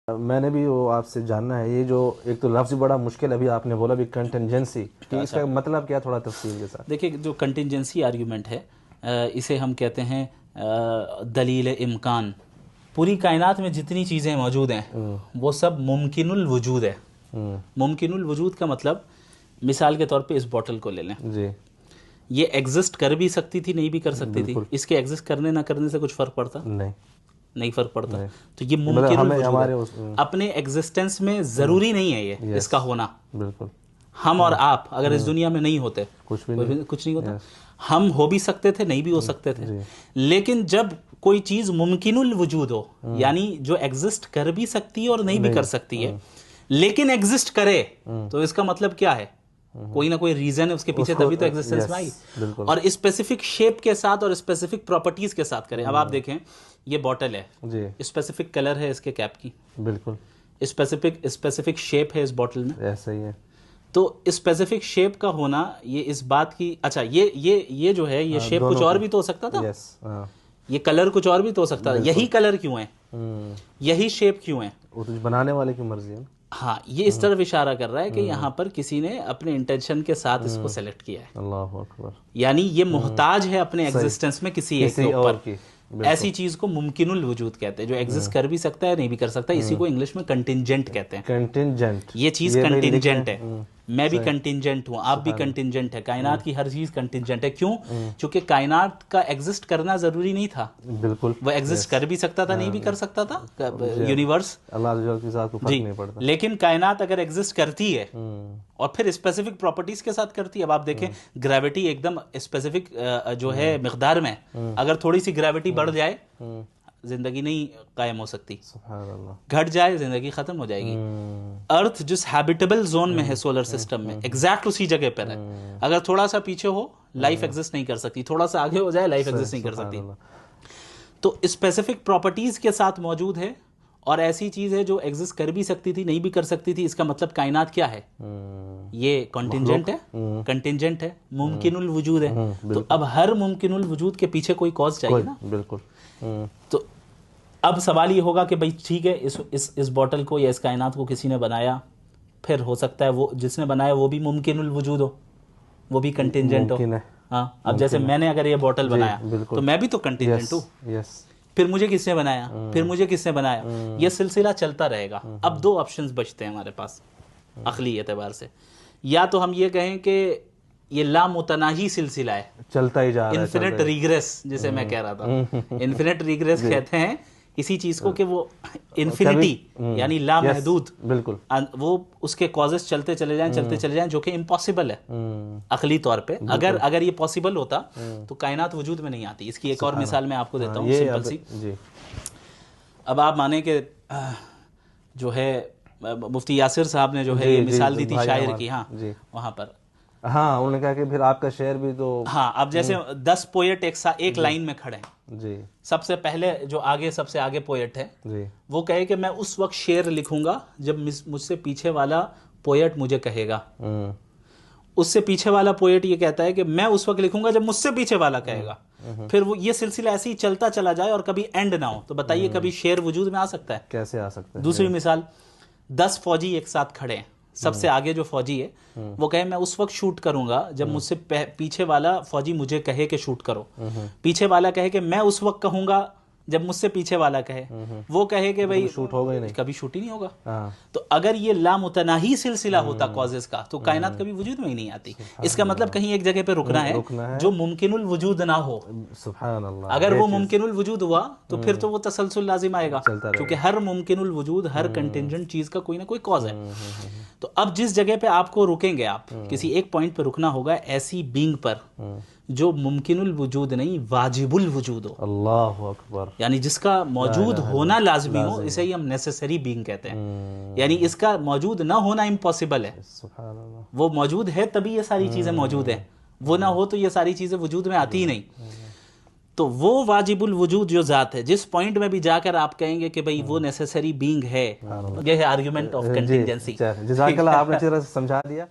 میں نے بھی وہ آپ سے جاننا ہے، یہ جو ایک تو لفظ بڑا مشکل ابھی آپ نے بولا بھی کنٹینجنسی، کہ اس کا مطلب کیا، تھوڑا تفصیل کے ساتھ؟ دیکھیں جو کنٹینجنسی آرگیومنٹ ہے اسے ہم کہتے ہیں دلیل امکان. پوری کائنات میں جتنی چیزیں موجود ہیں وہ سب ممکن الوجود ہے. ممکن الوجود کا مطلب مثال کے طور پہ اس بوٹل کو لے لیں. جی. یہ ایگزسٹ کر بھی سکتی تھی، نہیں بھی کر سکتی تھی. اس کے ایگزسٹ کرنے نہ کرنے سے کچھ فرق پڑتا؟ نہیں فرق پڑتا. تو یہ ممکن الوجود ہے. اپنے ایگزسٹنس میں ضروری نہیں ہے یہ اس کا ہونا. بالکل. ہم اور آپ اگر اس دنیا میں نہیں ہوتے کچھ نہیں ہوتا. ہم ہو بھی سکتے تھے، نہیں بھی ہو سکتے تھے. لیکن جب کوئی چیز ممکن الوجود ہو، یعنی جو ایگزسٹ کر بھی سکتی ہے اور نہیں بھی کر سکتی ہے لیکن ایگزسٹ کرے، تو اس کا مطلب کیا ہے؟ کوئی نہ کوئی ریزن ہے اس کے پیچھے، تبھی تو ایگزسٹنس میں آئی. اور اسپیسیفک شیپ کے ساتھ اور اسپیسیفک پراپرٹیز کے ساتھ کریں. اب آپ دیکھیں یہ بوٹل ہے، اسپیسیفک کلر ہے اس کے کیپ کی، بالکل اسپیسیفک شیپ ہے اس بوٹل میں. ایسا ہی ہے. تو اسپیسیفک شیپ کا ہونا یہ اس بات کی، اچھا یہ جو ہے یہ شیپ کچھ اور بھی تو ہو سکتا تھا، یہ کلر کچھ اور بھی تو ہو سکتا تھا. یہی کلر کیوں ہے، یہی شیپ کیوں ہے؟ وہ تو بنانے والے کی مرضی ہے. ہاں، یہ اس طرف اشارہ کر رہا ہے کہ یہاں پر کسی نے اپنے انٹینشن کے ساتھ اس کو سیلیکٹ کیا ہے. اللہ اکبر. یعنی یہ محتاج ہے اپنے ایگزسٹنس میں کسی ایک کے اوپر. ایسی چیز کو ممکن الوجود کہتے ہیں، جو ایگزسٹ کر بھی سکتا ہے، نہیں بھی کر سکتا. اسی کو انگلش میں کنٹینجنٹ کہتے ہیں. کنٹینجنٹ. یہ چیز کنٹینجنٹ ہے. میں بھی کنٹینجنٹ ہوں، آپ بھی کنٹینجنٹ ہے. کائنات کی ہر چیز کنٹینجنٹ ہے. کیوں؟ چونکہ کائنات کا ایگزسٹ کرنا ضروری نہیں تھا. بالکل. وہ ایگزسٹ کر بھی سکتا تھا، نہیں بھی کر سکتا تھا. یونیورس اللہ کے ساتھ فرق نہیں پڑتا. لیکن کائنات اگر ایگزسٹ کرتی ہے اور پھر اسپیسیفک پراپرٹیز کے ساتھ کرتی ہے. اب آپ دیکھیں گریوٹی ایک دم اسپیسیفک جو ہے مقدار میں، اگر تھوڑی سی گریوٹی بڑھ جائے زندگی نہیں قائم ہو سکتی. سبحان اللہ. گھٹ جائے زندگی ختم ہو جائے گی. ارتھ جس ہیبیٹیبل زون میں ہے سولر سسٹم میں، ایگزیکٹ اسی جگہ پر ہے. اگر تھوڑا سا پیچھے ہو لائف ایگزسٹ نہیں کر سکتی، تھوڑا سا آگے ہو جائے لائف ایگزسٹ نہیں کر سکتی. تو اسپیسیفک پراپرٹیز کے ساتھ موجود ہے، اور ایسی چیز ہے جو ایگزسٹ کر بھی سکتی تھی، نہیں بھی کر سکتی تھی. اس کا مطلب کائنات کیا ہے؟ یہ کنٹینجنٹ ہے. کنٹینجنٹ ہے، ممکن الوجود ہے. تو اب ہر ممکن الوجود کے پیچھے کوئی کاز چاہیے نا. بالکل. تو اب سوال یہ ہوگا کہ بھئی ٹھیک ہے، اس بوٹل کو یا اس کائنات کو کسی نے بنایا، پھر ہو سکتا ہے وہ جس نے بنایا وہ بھی ممکن الوجود ہو، وہ بھی کنٹینجنٹ ہو. ہاں، اب جیسے میں نے اگر یہ بوٹل بنایا تو میں بھی تو کنٹینجنٹ ہوں. پھر مجھے کس نے بنایا، پھر مجھے کس نے بنایا، یہ سلسلہ چلتا رہے گا. اب دو آپشنز بچتے ہیں ہمارے پاس عقلی اعتبار سے. یا تو ہم یہ کہیں کہ یہ لامتناہی سلسلہ ہے، چلتا ہی جا رہا ہے، انفینٹ ریگریس جسے میں کہہ رہا تھا. انفینٹ ریگریس کہتے ہیں اسی چیز کو کہ وہ انفینٹی یعنی لامحدود، بالکل، وہ اس کے کازز چلتے چلے جائیں جو کہ امپاسبل ہے عقلی طور پہ. اگر یہ پاسبل ہوتا تو کائنات وجود میں نہیں آتی. اس کی ایک اور مثال میں آپ کو دیتا ہوں سمپل سی. اب آپ مانیں کہ جو ہے مفتی یاسر صاحب نے جو ہے یہ مثال دی تھی شاعر کی، ہاں وہاں پر، ہاں انہوں نے کہا کہ پھر آپ کا شعر بھی تو، ہاں اب جیسے 10 پوئٹ ایک لائن میں کھڑے ہیں. جی. سب سے پہلے جو سب سے آگے پوئٹ ہے وہ کہے کہ میں اس وقت شعر لکھوں گا جب مجھ سے پیچھے والا پوئٹ مجھے کہے گا. اس سے پیچھے والا پوئٹ یہ کہتا ہے کہ میں اس وقت لکھوں گا جب مجھ سے پیچھے والا کہے گا. پھر وہ یہ سلسلہ ایسے ہی چلتا چلا جائے اور کبھی اینڈ نہ ہو. تو بتائیے کبھی شعر وجود میں آ سکتا ہے؟ کیسے آ سکتا ہے؟ دوسری مثال، 10 فوجی ایک ساتھ کھڑے ہیں. سب سے آگے جو فوجی ہے وہ کہے میں اس وقت شوٹ کروں گا جب مجھ سے پیچھے والا فوجی مجھے کہے کہ شوٹ کرو. پیچھے والا کہے کہ میں اس وقت کہوں گا جب مجھ سے پیچھے والا کہے. وہ کہے کہ بھائی شوٹ ہوگا ہی نہیں، کبھی شوٹ ہی نہیں ہوگا. تو اگر یہ لامتناہی سلسلہ ہوتا کازز کا تو کائنات کبھی وجود میں ہی نہیں آتی. اس کا مطلب کہیں ایک جگہ پہ رکنا ہے جو ممکن الوجود نہ ہو. سبحان اللہ. اگر وہ ممکن الوجود ہوا تو پھر تو وہ تسلسل لازم آئے گا، کیونکہ ہر ممکن الوجود، ہر کنٹینجنٹ چیز کا کوئی نہ کوئی کاز ہے. تو اب جس جگہ پہ آپ کو رکیں گے، آپ کسی ایک پوائنٹ پہ رکنا ہوگا ایسی بینگ پر جو ممکن الوجود نہیں واجب الوجود ہو. اللہ اکبر. یعنی جس کا موجود ہونا لازمی ہو، اسے ہی ہم نیسیسری بینگ کہتے ہیں. یعنی اس کا موجود نہ ہونا امپاسبل ہے. سبحان اللہ. وہ موجود ہے تبھی یہ ساری چیزیں موجود ہیں، وہ نہ ہو تو یہ ساری چیزیں وجود میں آتی ہی نہیں. تو وہ واجب الوجود جو ذات ہے، جس پوائنٹ میں بھی جا کر آپ کہیں گے کہ بھئی وہ نیسیسری بینگ ہے، یہ ہے آرگیومنٹ آف کنٹینجنسی. جزاک اللہ، آپ نے اچھی طرح سے سمجھا دیا.